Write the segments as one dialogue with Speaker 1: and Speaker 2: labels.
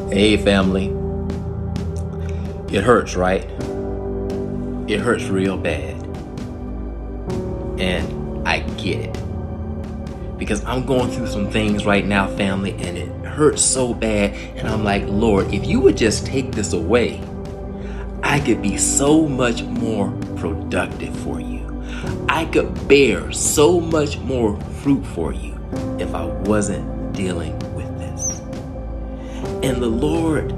Speaker 1: Hey family, it hurts, right? It hurts real bad. And I get it. Because I'm going through some things right now, family, and it hurts so bad. And I'm like, Lord, if you would just take this away, I could be so much more productive for you. I could bear so much more fruit for you if I wasn't dealing with this. And the Lord,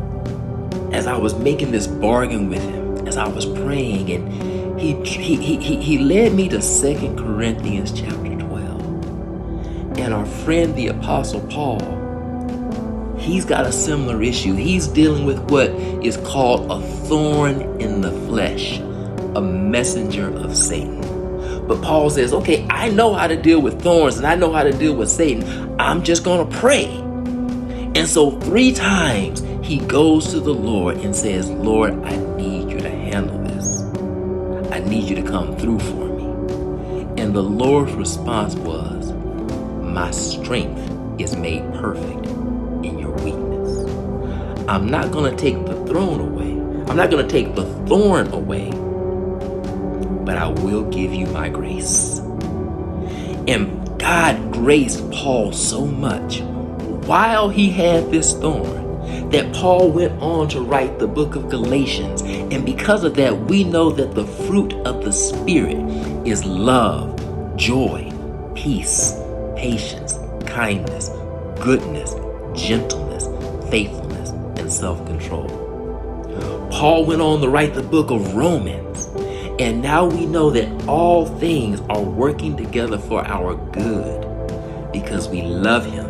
Speaker 1: as I was making this bargain with him, as I was praying, and he led me to 2 Corinthians chapter 12. And our friend, the Apostle Paul, he's got a similar issue. He's dealing with what is called a thorn in the flesh, a messenger of Satan. But Paul says, okay, I know how to deal with thorns and I know how to deal with Satan. I'm just going to pray. And so 3 times he goes to the Lord and says, Lord, I need you to handle this. I need you to come through for me. And the Lord's response was, my strength is made perfect in your weakness. I'm not going to take the throne away. I'm not going to take the thorn away, but I will give you my grace. And God graced Paul so much while he had this thorn that Paul went on to write the book of Galatians. And because of that, we know that the fruit of the Spirit is love, joy, peace, patience, kindness, goodness, gentleness, faithfulness, and self-control. Paul went on to write the book of Romans. And now we know that all things are working together for our good because we love him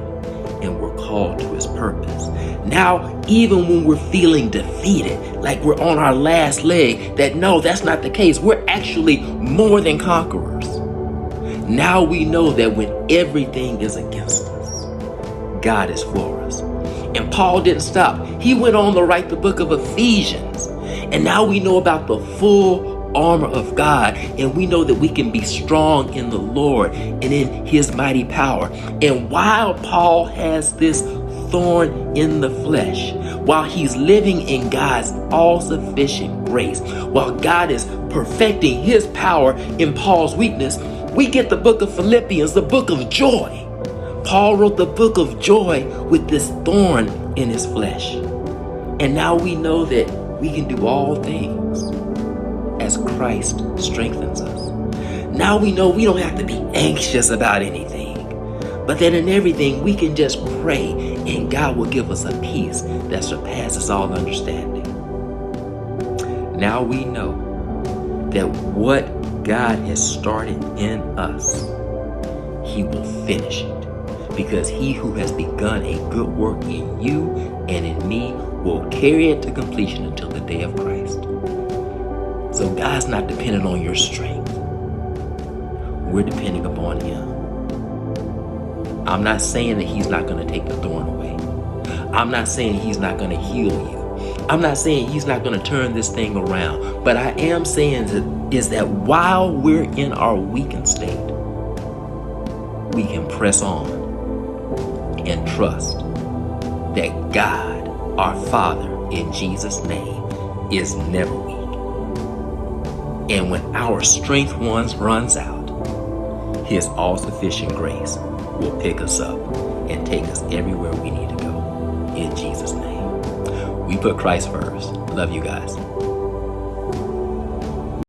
Speaker 1: and we're called to his purpose. Now, even when we're feeling defeated, like we're on our last leg, that no, that's not the case. We're actually more than conquerors. Now we know that when everything is against us, God is for us. And Paul didn't stop. He went on to write the book of Ephesians. And now we know about the full armor of God, and we know that we can be strong in the Lord and in his mighty power. And while Paul has this thorn in the flesh, while he's living in God's all-sufficient grace, while God is perfecting his power in Paul's weakness, we get the book of Philippians, the book of joy. Paul wrote the book of joy with this thorn in his flesh. And now we know that we can do all things as Christ strengthens us. Now we know we don't have to be anxious about anything, but that in everything we can just pray and God will give us a peace that surpasses all understanding. Now we know that what God has started in us, he will finish it, because he who has begun a good work in you and in me will carry it to completion until the day of Christ. So God's not dependent on your strength. We're depending upon him. I'm not saying that he's not going to take the thorn away. I'm not saying he's not going to heal you. I'm not saying he's not going to turn this thing around. But I am saying that while we're in our weakened state, we can press on and trust that God, our Father, in Jesus' name, is never weak. And when our strength runs out, his all-sufficient grace will pick us up and take us everywhere we need to go. In Jesus' name. We put Christ first. Love you guys.